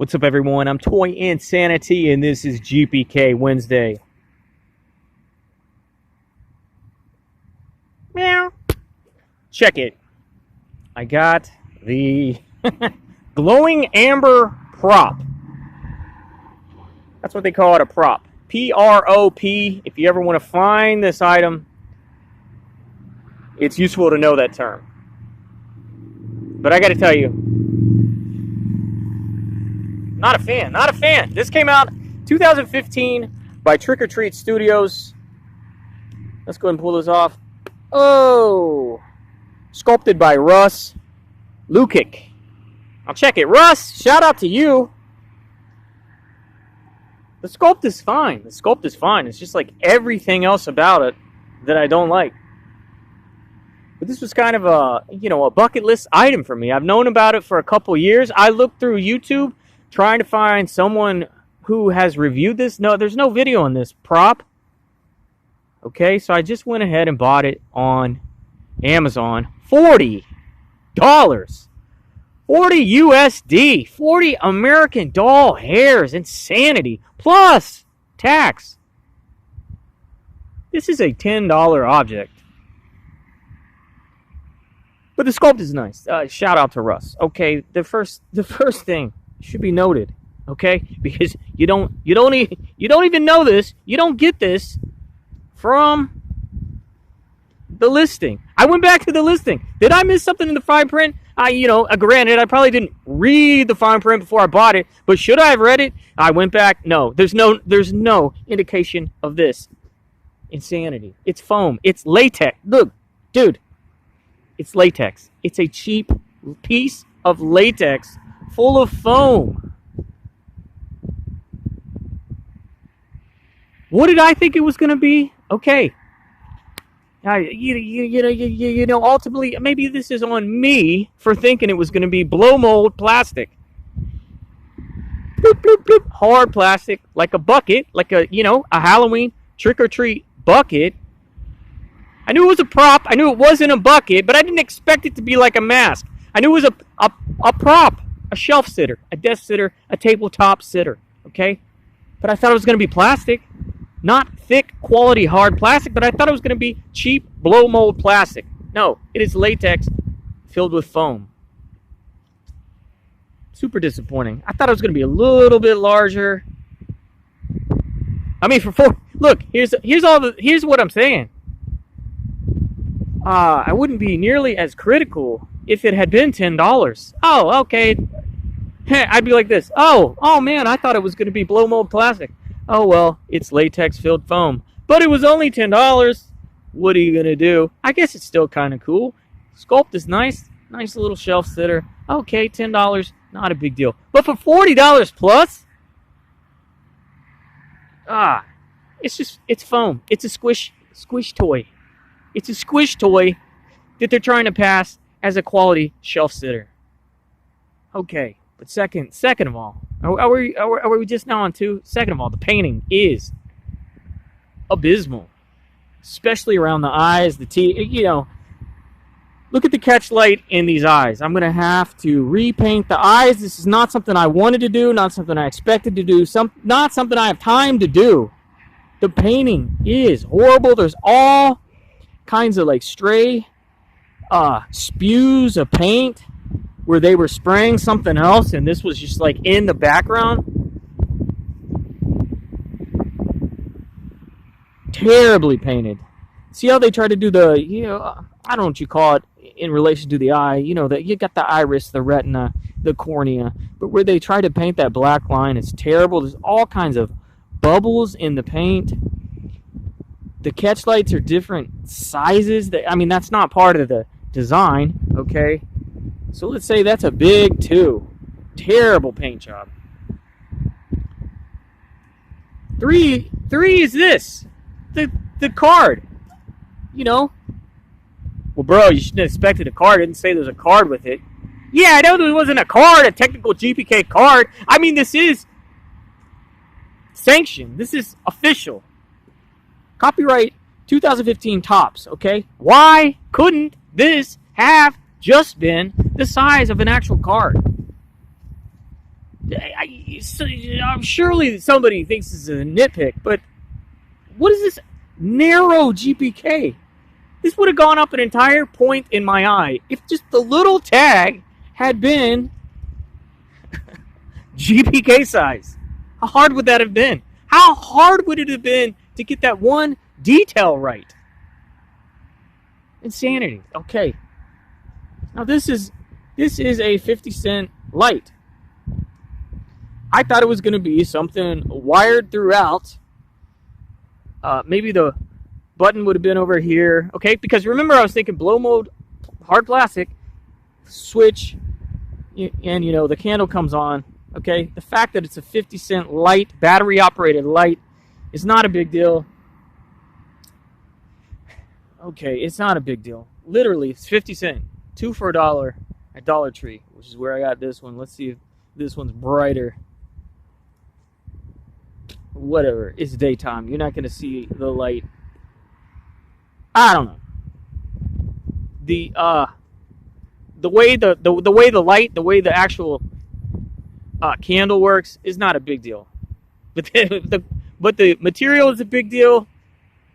What's up, everyone? I'm Toy Insanity, and this is GPK Wednesday. Meow. Check it. I got the glowing amber prop. That's what they call it, a prop. P-R-O-P. If you ever want to find this item, it's useful to know that term. But I got to tell you, not a fan. This came out 2015 by Trick or Treat Studios. Let's go ahead and pull this off. Oh, sculpted by Russ Lukic. I'll check it. Russ, shout out to you. The sculpt is fine. It's just like everything else about it that I don't like. But this was kind of a bucket list item for me. I've known about it for a couple years. I looked through YouTube trying to find someone who has reviewed this. No, there's no video on this prop. Okay, so I just went ahead and bought it on Amazon. $40. 40 USD. 40 American doll hairs. Insanity. Plus tax. This is a $10 object. But the sculpt is nice. Shout out to Russ. Okay, the first thing should be noted, okay? Because you don't even know this. You don't get this from the listing. I went back to the listing. Did I miss something in the fine print? Granted, I probably didn't read the fine print before I bought it, but should I have read it? I went back. No, there's no indication of this. Insanity. It's foam. It's latex. Look, dude, it's latex. It's a cheap piece of latex full of foam. What did I think it was going to be? Okay. Ultimately, maybe this is on me for thinking it was going to be blow mold plastic. Bloop, bloop, bloop. Hard plastic, like a bucket, like a Halloween trick-or-treat bucket. I knew it was a prop. I knew it wasn't a bucket, but I didn't expect it to be like a mask. I knew it was a prop, a shelf sitter, a desk sitter, a tabletop sitter, okay? But I thought it was going to be plastic. Not thick, quality, hard plastic, but I thought it was going to be cheap, blow mold plastic. No, it is latex filled with foam. Super disappointing. I thought it was going to be a little bit larger. I mean, look, here's what I'm saying. I wouldn't be nearly as critical if it had been $10. Oh, okay. I'd be like this. Oh man, I thought it was going to be blow mold plastic. Oh well, it's latex filled foam. But it was only $10. What are you going to do? I guess it's still kind of cool. Sculpt is nice. Nice little shelf sitter. Okay, $10, not a big deal. But for $40 plus? It's foam. It's a squish toy. It's a squish toy that they're trying to pass as a quality shelf sitter. Okay, but second of all, are we just now on two? Second of all, the painting is abysmal, especially around the eyes, the teeth. Look at the catch light in these eyes. I'm gonna have to repaint the eyes. This is not something I wanted to do, not something I expected to do, not something I have time to do. The painting is horrible. There's all kinds of like stray spews of paint where they were spraying something else and this was just like in the background. Terribly painted. See how they try to do the, I don't know what you call it in relation to the eye, that you got the iris, the retina, the cornea, but where they try to paint that black line is terrible. There's all kinds of bubbles in the paint. The catch lights are different sizes. That's not part of the design, okay? So let's say that's a big 2. Terrible paint job. 3 is this. The card. Well, bro, you shouldn't have expected a card. It didn't say there's a card with it. Yeah, I know there wasn't a card, a technical GPK card. This is sanctioned. This is official. Copyright 2015 tops, okay? Why couldn't this have just been the size of an actual card? I'm surely somebody thinks this is a nitpick, but what is this narrow GPK? This would have gone up an entire point in my eye if just the little tag had been GPK size. How hard would that have been? How hard would it have been to get that one detail right? Insanity. Okay. Now this is a 50-cent light. I thought it was going to be something wired throughout. Maybe the button would have been over here. Okay, because remember I was thinking blow mode, hard plastic, switch, and the candle comes on. Okay, the fact that it's a 50-cent light, battery operated light, is not a big deal. Okay, it's not a big deal. Literally, it's 50 cents. 2 for $1 at Dollar Tree, which is where I got this one. Let's see if this one's brighter. Whatever, it's daytime. You're not going to see the light. I don't know. The way the actual candle works is not a big deal, but the material is a big deal.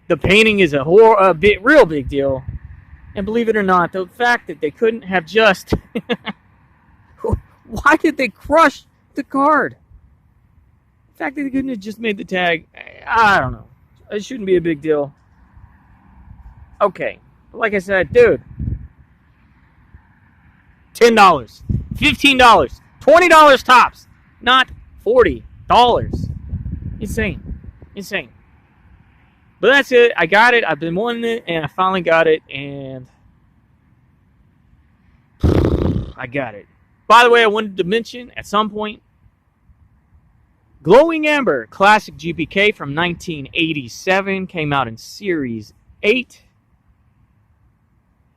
The painting is a real big deal, and believe it or not, the fact that they couldn't have just why did they crush the card? The fact that they couldn't have just made the tag, I don't know. It shouldn't be a big deal. Okay, but like I said, dude, $10, $15, $20 tops, not $40. Insane. But that's it. I got it. I've been wanting it, and I finally got it, and I got it. By the way, I wanted to mention at some point, Glowing Amber Classic GPK from 1987 came out in Series 8.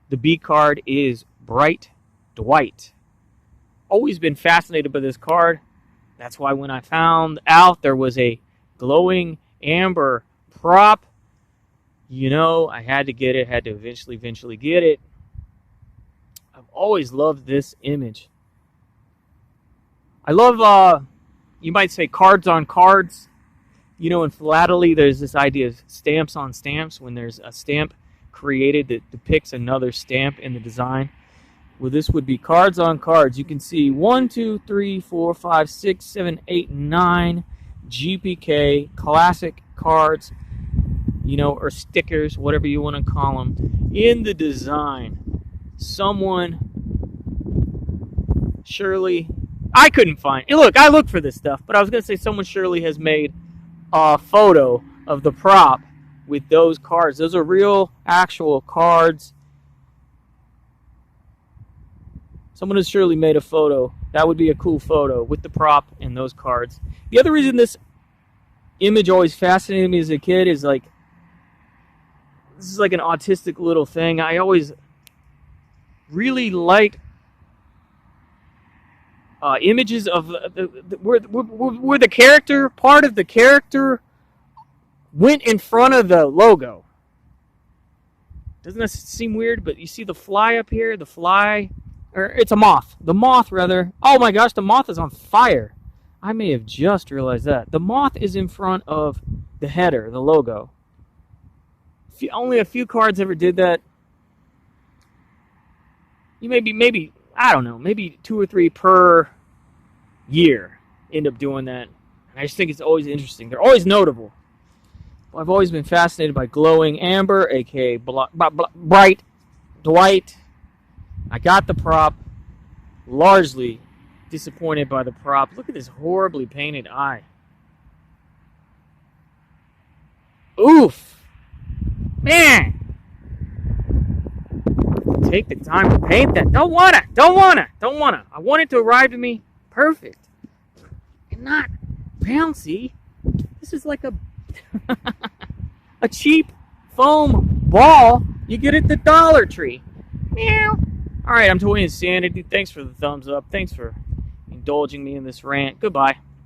The B card is Bright Dwight. Always been fascinated by this card. That's why when I found out there was a Glowing Amber prop, I had to get it, had to eventually get it. I've always loved this image. I love, you might say, cards on cards. In philately, there's this idea of stamps on stamps. When there's a stamp created that depicts another stamp in the design. Well, this would be cards on cards. You can see 1, 2, 3, 4, 5, 6, 7, 8, 9 GPK classic cards, or stickers, whatever you want to call them, in the design. Someone, surely, I couldn't find it. Look, I looked for this stuff, but I was going to say someone surely has made a photo of the prop with those cards. Those are real, actual cards. Someone has surely made a photo. That would be a cool photo with the prop and those cards. The other reason this image always fascinated me as a kid is this is like an autistic little thing. I always really liked images of where the character, part of the character, went in front of the logo. Doesn't that seem weird? But you see the fly up here, the fly, or it's a moth. The moth, rather. Oh my gosh, the moth is on fire. I may have just realized that. The moth is in front of the header, the logo. Only a few cards ever did that. You maybe, I don't know, maybe 2 or 3 per year end up doing that. I just think it's always interesting. They're always notable. Well, I've always been fascinated by Glowing Amber, aka Bright Dwight. I got the prop. Largely disappointed by the prop. Look at this horribly painted eye. Oof. Man. Take the time to paint that. Don't wanna. I want it to arrive to me perfect. And not bouncy. This is like a a cheap foam ball you get at the Dollar Tree. Meow. Alright, I'm Toy Insanity. Thanks for the thumbs up. Thanks for indulging me in this rant. Goodbye.